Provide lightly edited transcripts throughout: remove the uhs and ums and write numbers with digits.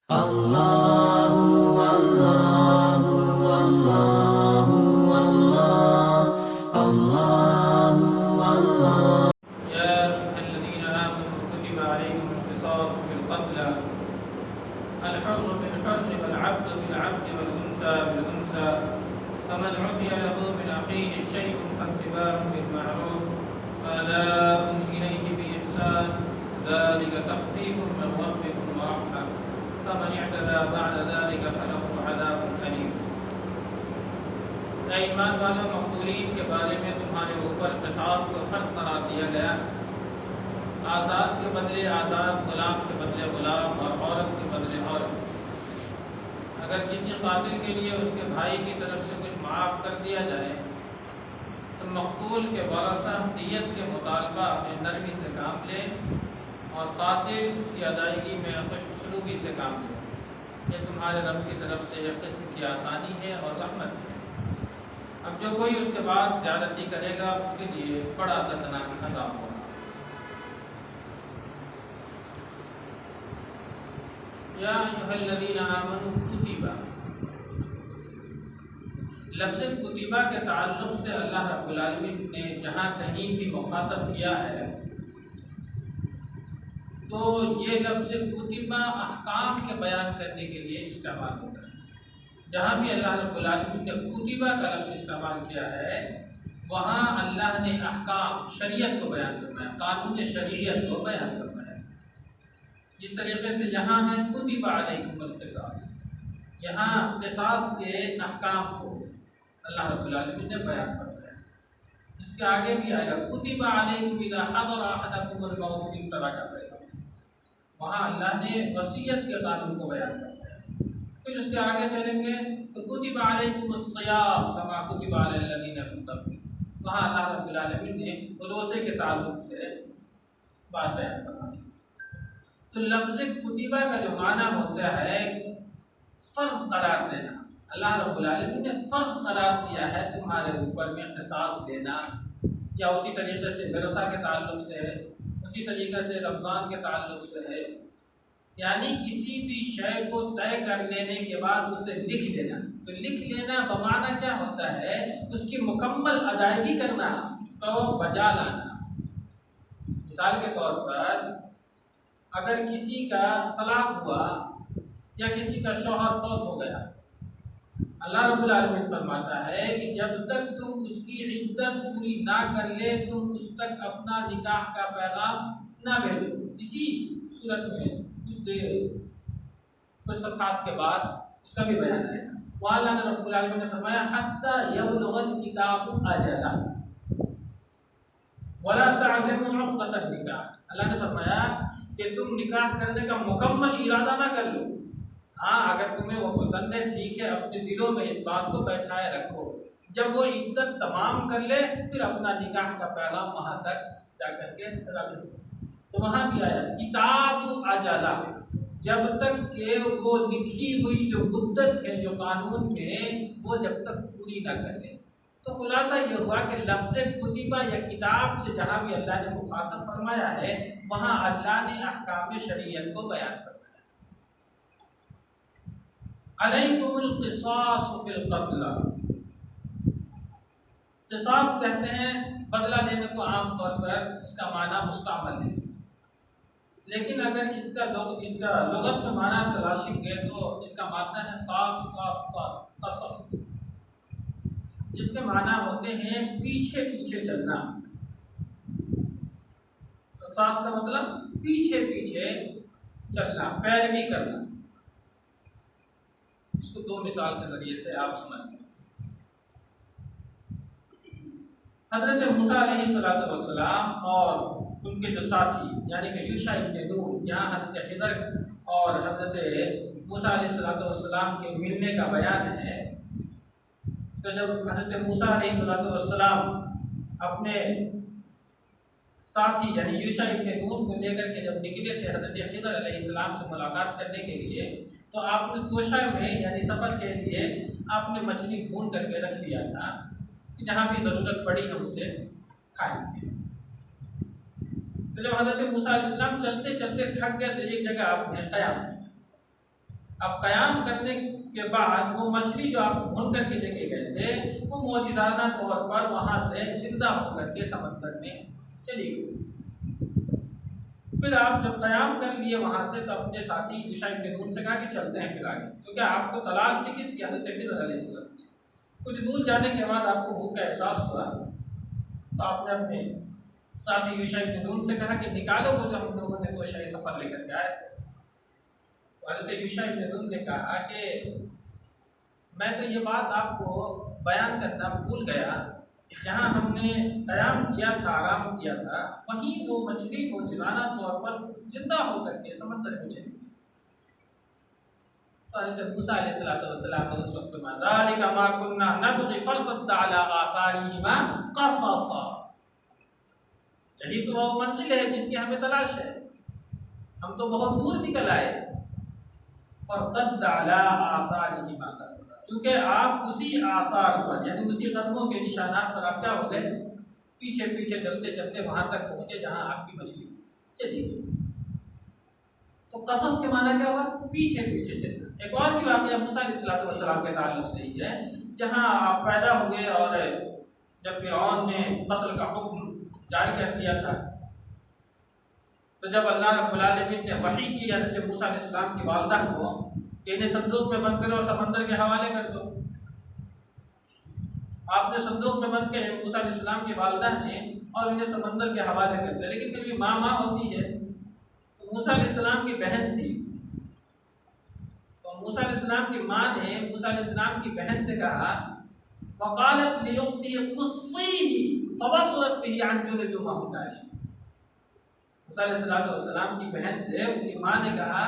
الله والله والله والله الله والله. يا أيها الذين آمنوا كتب عليكم القصاص في القتلى الحر بالحر والعبد بالعبد والأنثى بالأنثى فمن عفي له من أخيه شيء فاتباع بالمعروف وأداء إليه بإحسان ذلك تخفيف من ربكم ورحمة فمن اعتدى بعد ذلك فله عذاب أليم. اے ایمان والوں، مقتولین کے بارے میں تمہارے اوپر قصاص کو فرض قرار دیا گیا۔ آزاد کے بدلے آزاد، غلام کے بدلے غلام، اور عورت کے بدلے عورت۔ اگر کسی قاتل کے لیے اس کے بھائی کی طرف سے کچھ معاف کر دیا جائے تو مقتول کے ورثہ دیت کے مطالبہ میں نرمی سے کام لیں اور قاتل اس کی ادائیگی میں خوش اسلوبی سے کام لیں۔ یہ تمہارے رب کی طرف سے ایک قسم کی آسانی ہے اور رحمت ہے۔ اب جو کوئی اس کے بعد زیادتی کرے گا اس کے لیے بڑا دردناک عذاب ہوگا۔ یا ایھا الذین آمنوا کتب، لفظ کتبہ کے تعلق سے اللہ رب العالمین نے جہاں کہیں بھی مخاطب کیا ہے تو یہ لفظ کتبہ احکام کے بیان کرنے کے لیے استعمال ہوتا ہے۔ جہاں بھی اللہ رب العالمین نے کتبہ کا لفظ استعمال کیا ہے وہاں اللہ نے احکام، شریعت کو بیان فرمایا، قانون شریعت کو بیان فرمایا۔ جس طریقے سے یہاں ہے کتب علیکم القصاص، یہاں قصاص کے احکام کو اللہ رب العالمین نے بیان فرمایا۔ اس کے آگے بھی آئے گا کتب علیکم اذا حضر احدکم الموت ان ترک خیرا، وہاں اللہ نے وصیت کے قانون کو بیان فرمایا۔ پھر اس کے آگے چلیں گے تو کتب علیکم الصیام کما کتب علی الذین من قبلکم، وہاں اللہ رب العالمین نے روزے کے تعلق سے بات بیان فرمائی۔ تو لفظ کتبہ کا جو معنی ہوتا ہے فرض قرار دینا، اللہ رب العالمین نے فرض قرار دیا ہے تمہارے اوپر میں قصاص لینا، یا اسی طریقے سے ورثہ کے تعلق سے ہے، اسی طریقے سے رمضان کے تعلق سے ہے، یعنی کسی بھی شے کو طے کر لینے کے بعد اسے لکھ لینا۔ تو لکھ لینا بمعنی کیا ہوتا ہے؟ اس کی مکمل ادائیگی کرنا، اس کو بجا لانا۔ مثال کے طور پر اگر کسی کا طلاق ہوا یا کسی کا شوہر فوت ہو گیا، اللہ رب العالمین فرماتا ہے کہ جب تک تم اس کی عدت پوری نہ کر لے تم اس تک اپنا نکاح کا پیغام نہ بھیجو۔ اسی صورت میں کچھ صفحات کے بعد اس کا بھی بیان آئے گا۔ وہاں اللہ رب العالمین نے فرمایا حتی یبلغ الکتاب اجلہ ولا تعزموا عقدۃ النکاح، اللہ نے فرمایا کہ تم نکاح کرنے کا مکمل ارادہ نہ کر لو، ہاں اگر تمہیں وہ پسند ہے ٹھیک ہے، اپنے دلوں میں اس بات کو بیٹھائے رکھو، جب وہ عدت تمام کر لے پھر اپنا نکاح کا پیغام وہاں تک جا کر کے رکھ دو۔ تو وہاں بھی آیا کتاب اجلہ، جب تک کہ وہ لکھی ہوئی جو مدت ہے جو قانون میں وہ جب تک پوری نہ کر لے۔ تو خلاصہ یہ ہوا کہ لفظ کتبہ یا کتاب سے جہاں بھی اللہ نے مخاطب فرمایا ہے وہاں اللہ نے احکام شریعت کو بیان فرمایا۔ علیکم القصاص فی القتل، قصاص کہتے ہیں بدلہ لینے کو، عام طور پر اس کا معنی مستعمل ہے، لیکن اگر اس کا لغت میں معنی تلاشیں گے تو اس کا معنی ہے قاف صاد صاد قصص، جس کے معنی ہوتے ہیں پیچھے پیچھے چلنا۔ قصاص کا مطلب پیچھے پیچھے چلنا، پیروی کرنا۔ اس کو دو مثال کے ذریعے سے آپ سمجھ لیں۔ حضرت موسیٰ علیہ السلام اور ان کے جو ساتھی یعنی کہ یوشع ابن نون، یہاں حضرت خضر اور حضرت موسیٰ علیہ السلام کے ملنے کا بیان ہے، تو جب حضرت موسیٰ علیہ السلام اپنے ساتھی یعنی یوشع ابن نون کو لے کر کے جب نکلے تھے حضرت خضر علیہ السلام سے ملاقات کرنے کے لیے، تو آپ نے توشہ میں یعنی سفر کے لیے آپ نے مچھلی بھون کر کے رکھ دیا تھا کہ جہاں بھی ضرورت پڑی ہم اسے کھائیں گے۔ تو جب حضرت موسیٰ علیہ السلام چلتے چلتے تھک گئے تو ایک جگہ آپ نے قیام کیا، اب قیام کرنے کے بعد وہ مچھلی جو آپ بھون کر کے لے کے گئے تھے وہ معجزانہ طور پر وہاں سے زندہ ہو کر کے سمندر میں چلی گئی۔ پھر آپ جب قیام کر لیے وہاں سے تو اپنے ساتھی یوشع بن نون سے کہا کہ چلتے ہیں پھر آگے، کیونکہ آپ کو تلاش تھی کس کی؟ حضرت خضر علیہ السلام۔ کچھ دور جانے کے بعد آپ کو بھوک کا احساس ہوا تو آپ نے اپنے ساتھی یوشع بن نون سے کہا کہ نکالو وہ جو ہم لوگوں نے تو شہر سفر لے کر کے آئے تھے۔ حضرت یوشع بن نون نے کہا کہ میں تو یہ بات آپ کو بیان کرنا بھول گیا، جہاں ہم نے قیام کیا تھا، آرام کیا تھا، وہیں وہ مچھلی معجزانہ طور پر زندہ ہو کر کے سمندر میں چلی گئی۔ تو حضرت موسیٰ علیہ السلام نے اس وقت فرمایا ذَلِكَ مَا كُنَّا نَبْغِ فَارْتَدَّ عَلَىٰ آثَارِهِمَا قَصَصًا، یہی تو وہ منزل ہے جس کی ہمیں تلاش ہے، ہم تو بہت دور نکل آئے۔ فَارْتَدَّ عَلَىٰ آثَارِهِمَا قَصَصًا، چونکہ آپ اسی آثار پر یعنی اسی قدموں کے نشانات پر آپ کیا ہو گئے؟ پیچھے پیچھے چلتے چلتے وہاں تک پہنچے جہاں آپ کی مچھلی چلی گئی۔ تو قصص کے معنی کیا ہوا؟ پیچھے پیچھے چلنا۔ ایک اور بھی واقعہ موسیٰ علیہ السلام کے تعلق سے ہی ہے، جہاں آپ پیدا ہوئے اور جب فرعون نے قتل کا حکم جاری کر دیا تھا تو جب اللہ رب العالمین نے وحی کی حضرت موسیٰ علیہ السلام کی والدہ کو کہ انہیں صندوق میں بند کرو اور سمندر کے حوالے کر دو، آپ نے صندوق میں بند کے موسیٰ علیہ السلام کی والدہ نے اور انہیں سمندر کے حوالے کر دیا، لیکن پھر بھی ماں ہوتی ہے۔ تو موسیٰ علیہ السلام کی بہن تھی، تو موسیٰ علیہ السلام کی ماں نے موسیٰ علیہ السلام کی بہن سے کہا وقالت لأختها قصيه فبصرت به عن جنب ما هم ناشئون، موسیٰ علیہ السلام کی بہن سے ان کی ماں نے کہا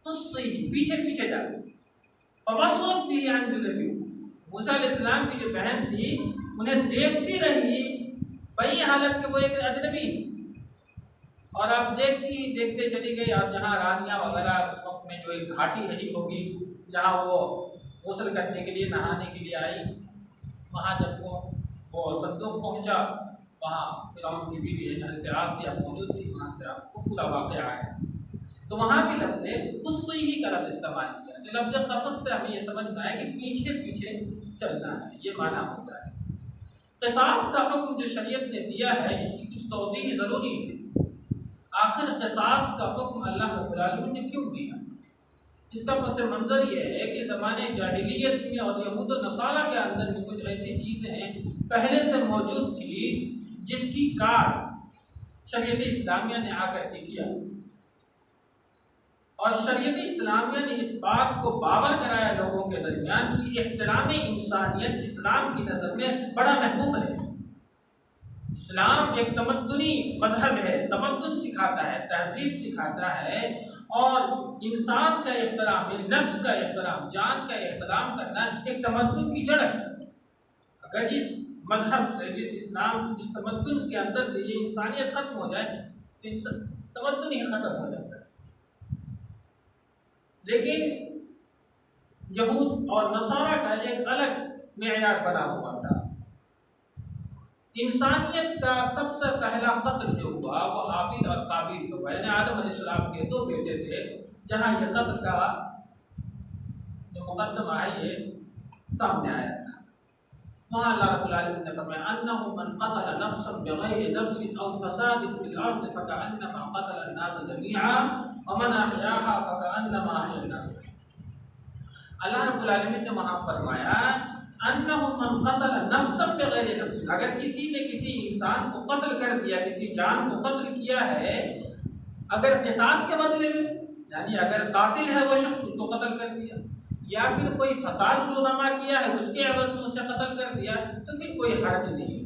قصيه، پیچھے پیچھے جا، فبصرت به عن جنب، موسیٰ علیہ السلام کی جو بہن تھی انہیں دیکھتی رہی بئی حالت کہ وہ ایک اجنبی، اور آپ دیکھتے چلی گئی، اور جہاں رانیاں وغیرہ اس وقت میں جو ایک گھاٹی رہی ہوگی جہاں وہ غسل کرنے کے لیے نہانے کے لیے آئی، وہاں جب وہ صندوق پہنچا وہاں فرعون کی بیوی حضرت آسیہ موجود تھی، وہاں سے آپ کو پورا واقعہ آیا۔ تو وہاں بھی لفظ قصی کا لفظ استعمال کیا، تو لفظ قصص سے ہمیں یہ سمجھنا ہے کہ پیچھے پیچھے چلنا ہے، یہ معنی ہوتا ہے۔ قصاص کا حکم جو شریعت نے دیا ہے اس کی کچھ توضیح ضروری ہے۔ آخر قصاص کا حکم اللہ رب العالمین نے کیوں دیا؟ اس کا پس منظر یہ ہے کہ زمانے جاہلیت میں اور یہود و نصارہ کے اندر میں کچھ ایسی چیزیں پہلے سے موجود تھی جس کی کار شریعت اسلامیہ نے آ کر کے کیا، اور شریعت اسلامیہ نے اس بات کو باور کرایا لوگوں کے درمیان کہ احترام انسانیت اسلام کی نظر میں بڑا محبوب ہے۔ اسلام ایک تمدنی مذہب ہے، تمدن سکھاتا ہے، تہذیب سکھاتا ہے، اور انسان کا احترام، نفس کا احترام، جان کا احترام کرنا ایک تمدن کی جڑ ہے۔ اگر جس مذہب سے، جس اسلام سے، جس تمدن کے اندر سے یہ انسانیت ختم ہو جائے تو تمدن ہی ختم ہو جاتا ہے۔ لیکن یہود اور نصارہ کا ایک الگ معیار بنا ہوا تھا۔ انسانیت کا سب سے پہلا قتل جو ہوا وہ حابیل اور قابیل کا ہوا، یعنی آدم علیہ السلام کے دو بیٹے تھے، جہاں یہ قتل کا جو مقدمہ ہے یہ سامنے آیا تھا۔ وہاں اللہ رب العالمین نے فرمایا انہ من قتل نفسا بغیر نفس او فساد فی الارض فکأنما قتل الناس جميعا ومن احیاها فکأنما احیا الناس۔ اللہ رب العالمین نے وہاں فرمایا انہ من قتل نفسا بغیر نفس، اگر کسی نے کسی انسان کو قتل کر دیا، کسی جان کو قتل کیا ہے، اگر قصاص کے بدلے میں، یعنی اگر قاتل ہے وہ شخص اس کو قتل کر دیا، یا پھر کوئی فساد رونما کیا ہے اس کے عوض میں اسے قتل کر دیا، تو پھر کوئی حرج نہیں۔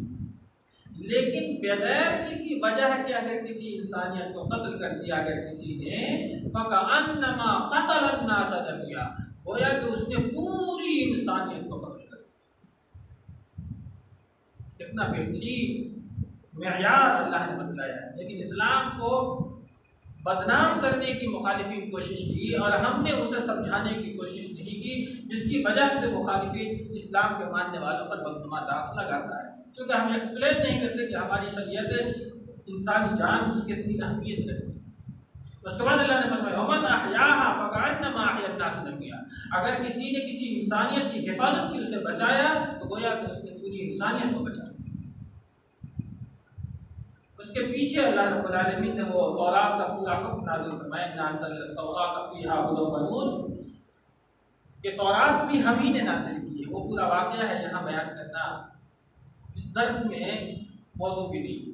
لیکن بغیر کسی وجہ کے اگر کسی انسانیت کو قتل کر دیا اگر کسی نے، فَكَأَنَّمَا قَتَلَ النَّاسَ جَمِيعًا، گویا کہ اس نے پوری انسانیت کو قتل کر دیا۔ کتنا بہترین معیار اللہ نے بتلایا ہے، لیکن اسلام کو بدنام کرنے کی مخالفین کوشش کی، اور ہم نے اسے سمجھانے کی کوشش نہیں کی، جس کی وجہ سے مخالفین اسلام کے ماننے والوں پر بدنما داغ لگاتا ہے، کیونکہ ہم ایکسپلین نہیں کرتے کہ ہماری شریعت انسانی جان کی کتنی اہمیت کرتی ہے۔ اس کے بعد اللہ نے فرمایا وَمَنْ أَحْيَاهَا فَكَأَنَّمَا أَحْيَا النَّاسَ ناس نمیہ، اگر کسی نے کسی انسانیت کی حفاظت کی، اسے بچایا، تو گویا کہ اس نے پوری انسانیت کو بچایا۔ اس کے پیچھے اللہ رب العالمین نے وہ تورات کا پورا حکم نازل فرمایا، اِنَّا أَنزَلْنَا التَّوْرَاةَ فِيهَا هُدًى وَنُورٌ، کہ تورات بھی ہم ہی نے نازل کی ہے۔ وہ پورا واقعہ ہے، یہاں بیان کرنا اس درس میں موضوع بھی نہیں۔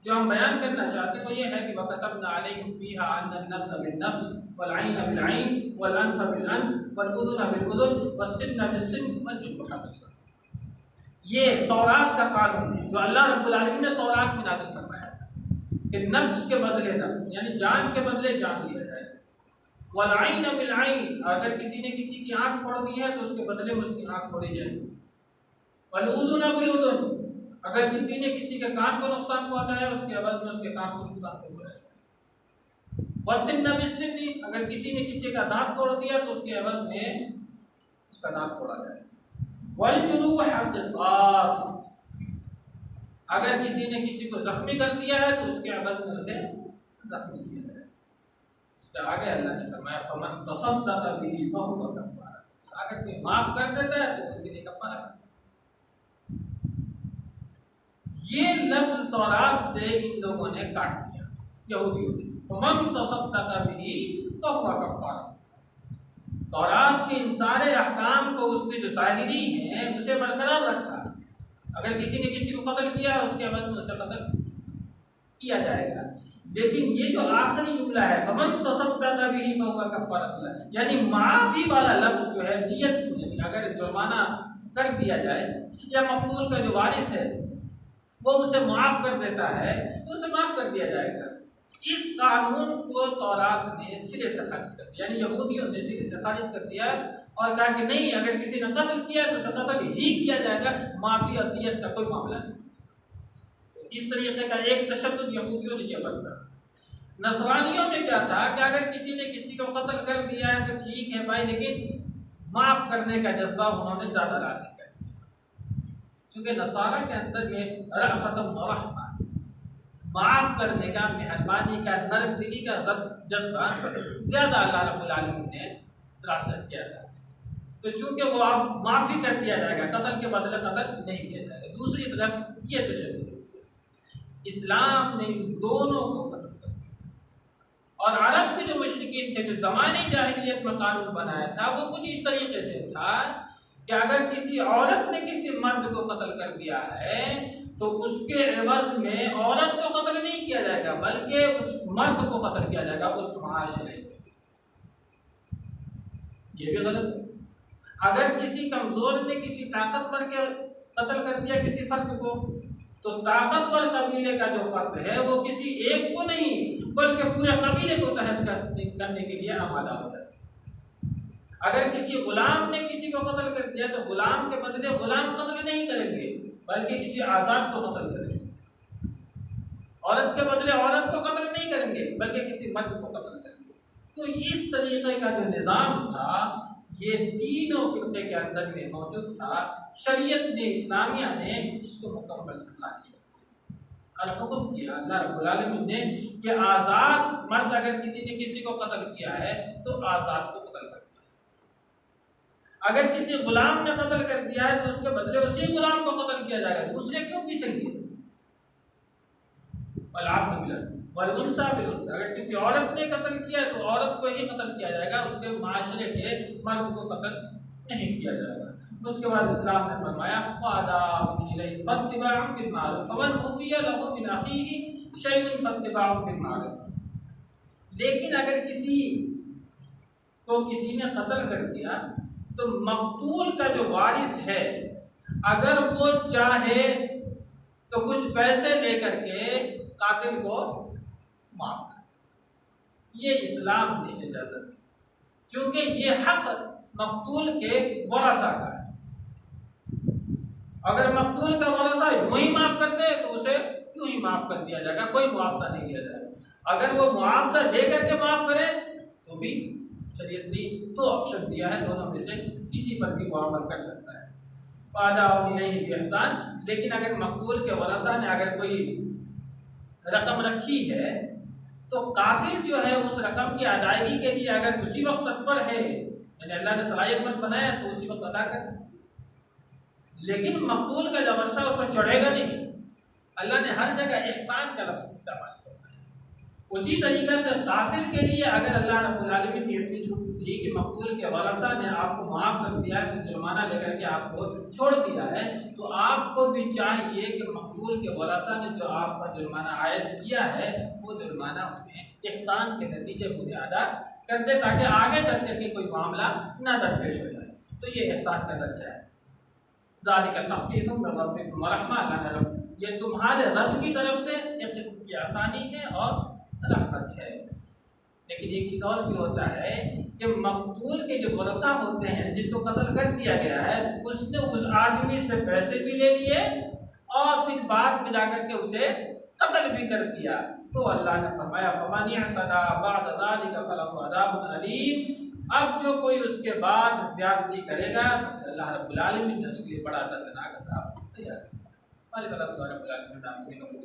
جو ہم بیان کرنا چاہتے ہیں وہ یہ ہے کہ وَكَتَبْنَا عَلَيْهِمْ فِيهَا أَنَّ النَّفْسَ بِالنَّفْسِ وَالْعَيْنَ بِالْعَيْنِ وَالْأَنْفَ بِالْأَنْفِ وَالْأُذُنَ بِالْأُذُنِ وَالسِّنَّ بِالسِّنِّ وَالْجُرُوحَ قِصَاصٌ۔ یہ تورات کا قانون ہے جو اللہ رب العالمین نے تورات میں نازل فرمایا کہ نفس کے بدلے نفس، یعنی جان کے بدلے جان لیا جائے۔ والعین بالعین، اگر کسی نے کسی کی آنکھ پھوڑ دی ہے تو اس کے بدلے میں اس کی آنکھ پھوڑی جائے۔ والاذن بالاذن، اگر کسی نے کسی کے کان کو نقصان پہنچایا اس کے عوض میں اس کے کان کو نقصان پہنچایا۔ والسن بالسن، اگر کسی نے کسی کا دانت توڑ دیا تو اس کے عوض میں اس کا دانت توڑا جائے۔ والجروح قصاص، اگر کسی نے کسی کو زخمی کر دیا ہے تو اس کے عوض میں اسے زخمی کیا جائے۔ اس کے آگے اللہ نے فرمایا فمن تصدق به فهو کفارہ، اگر کوئی معاف کر دیتا ہے تو اس کے لیے کفارہ۔ یہ لفظ تورات سے ان لوگوں نے کاٹ دیا، یہودیوں نے، فمن تصدق به فهو کفارہ۔ تورات کے ان سارے احکام کو اس کے جو ظاہری ہیں اسے برقرار رکھا۔ اگر کسی نے کسی کو قتل کیا ہے اس کے عوض میں اسے قتل کیا جائے گا، لیکن یہ جو آخری جملہ ہے فمن تصدق به فهو کفارۃ، یعنی معافی والا لفظ جو ہے دیت، یعنی اگر جرمانہ کر دیا جائے یا مقتول کا جو وارث ہے وہ اسے معاف کر دیتا ہے تو اسے معاف کر دیا جائے گا۔ اس قانون کو تورات نے سرے سے خارج کر دیا، یعنی یہودیوں نے سرے سے خارج کر دیا اور کہا کہ نہیں، اگر کسی نے قتل کیا تو اسے قتل ہی کیا جائے گا، معافی اور دیت کا کوئی معاملہ نہیں۔ اس طریقے کا ایک تشدد یہودیوں نے یہ برتا۔ نصرانیوں میں کیا تھا کہ اگر کسی نے کسی کو قتل کر دیا ہے تو ٹھیک ہے بھائی، لیکن معاف کرنے کا جذبہ انہوں نے زیادہ راسخ کر دیا، کیونکہ نصارہ کے اندر یہ رأفت و رحمہ، معاف کرنے کا، مہربانی کا، نرم دلی کا جذبہ زیادہ اللہ رب العالمین نے راسخ کیا تھا۔ تو چونکہ وہ اب معافی کر دیا جائے گا، قتل کے بدلے قتل نہیں کیا جائے گا۔ دوسری طرف یہ تشدد، اسلام نے ان دونوں کو ختم کر دیا۔ اور عرب کے جو مشرکین تھے جو زمانے جاہلیت میں قانون بنایا تھا وہ کچھ اس طریقے سے تھا کہ اگر کسی عورت نے کسی مرد کو قتل کر دیا ہے تو اس کے عوض میں عورت کو قتل نہیں کیا جائے گا بلکہ اس مرد کو قتل کیا جائے گا اس معاشرے میں۔ یہ بھی غلط ہے۔ اگر کسی کمزور نے کسی طاقتور کے قتل کر دیا کسی فرد کو تو طاقتور قبیلے کا جو فرد ہے وہ کسی ایک کو نہیں بلکہ پورے قبیلے کو تہس کرنے کے لیے آمادہ ہوتا ہے۔ اگر کسی غلام نے کسی کو قتل کر دیا تو غلام کے بدلے غلام قتل نہیں کریں گے بلکہ کسی آزاد کو قتل کریں گے۔ عورت کے بدلے عورت کو قتل نہیں کریں گے بلکہ کسی مرد کو قتل کریں گے۔ تو اس طریقے کا جو نظام تھا یہ تینوں فرقے کے اندر میں موجود تھا۔ شریعت نے، اسلامیہ نے اس کو مکمل سے خارج کر دیا اور حکم کیا اللہ رب العالمین نے کہ آزاد مرد اگر کسی نے کسی کو قتل کیا ہے تو آزاد کو قتل کر دیا۔ اگر کسی غلام نے قتل کر دیا ہے تو اس کے بدلے اسی غلام کو قتل کیا جائے گا، دوسرے کیوں پیسیں گے؟ والعبد بالعبد والانثى بالانثى، اگر کسی عورت نے قتل کیا ہے تو عورت کو ہی قتل کیا جائے گا، اس کے معاشرے کے مرد کو قتل نہیں کیا جائے گا۔ اس کے بعد اسلام نے فرمایا وَأَدَاءٌ إِلَيْهِ فَاتِّبَاعٌ بِالْمَعْرُوفِ فَمَنْ عُفِيَ لَهُ مِنْ أَخِيهِ شَيْءٌ فَاتِّبَاعٌ بِالْمَعْرُوفِ، لیکن اگر کسی کو کسی نے قتل کر دیا تو مقتول کا جو وارث ہے اگر وہ چاہے تو کچھ پیسے لے کر کے قاتل کو معاف کر، یہ اسلام نے اجازت دی، کیونکہ یہ حق مقتول کے ورثہ کا ہے۔ اگر مقتول کا ورثہ یوں ہی معاف کر دے تو اسے یوں ہی معاف کر دیا جائے گا، کوئی معاوضہ نہیں دیا جائے گا۔ اگر وہ معاوضہ لے کر کے معاف کرے تو بھی شریعت نے دو آپشن دیا ہے، دونوں میں سے کسی پر بھی وہ عمل کر سکتا ہے۔ وَأَدَاءٌ إِلَيْهِ بِإِحْسَانٍ، لیکن اگر مقتول کے ورثہ نے اگر کوئی رقم رکھی ہے تو قاتل جو ہے اس رقم کی ادائیگی کے لیے اگر اسی وقت تتپر ہے، یعنی اللہ نے صلاحیت مند بنایا تو اسی وقت ادا کر، لیکن مقتول کا جو ورثہ اس پر چڑھے گا نہیں۔ اللہ نے ہر جگہ احسان کا لفظ استعمال فرمایا۔ اسی طریقے سے قاتل کے لیے اگر اللہ رب العالمین نے اتنی چھوٹ دی کہ مقتول کے ورثہ نے آپ کو معاف کر دیا ہے، جرمانہ لے کر کے آپ کو چھوڑ دیا ہے، تو آپ کو بھی چاہیے کہ مقتول کے ورثہ نے جو آپ کا جرمانہ عائد کیا ہے وہ جرمانہ انہیں احسان کے نتیجے میں ادا کر دے، تاکہ آگے چل کر کے کوئی معاملہ نہ درپیش ہو جائے۔ تو یہ احسان کا درجہ ہے۔ ذالک تخفیف من ربکم ورحمہ، اللہ نے رب یہ تمہارے رب کی طرف سے ایک قسم کی آسانی ہے اور رحمت ہے۔ لیکن ایک چیز اور بھی ہوتا ہے کہ مقتول کے جو ورثہ ہوتے ہیں، جس کو قتل کر دیا گیا ہے، اس نے اس آدمی سے پیسے بھی لے لیے اور پھر بعد میں جا کر کے اسے قتل بھی کر دیا، تو اللہ نے فرمایا فَمَنِ اعْتَدَىٰ بَعْدَ ذَٰلِكَ فَلَهُ عَذَابٌ أَلِيمٌ۔ اب جو کوئی اس کے بعد زیادتی کرے گا تو اللہ رب العالمین نے اس کے لیے بڑا دردناک عذاب تیار کیا۔ اللہ تعالیٰ رب العالمین نے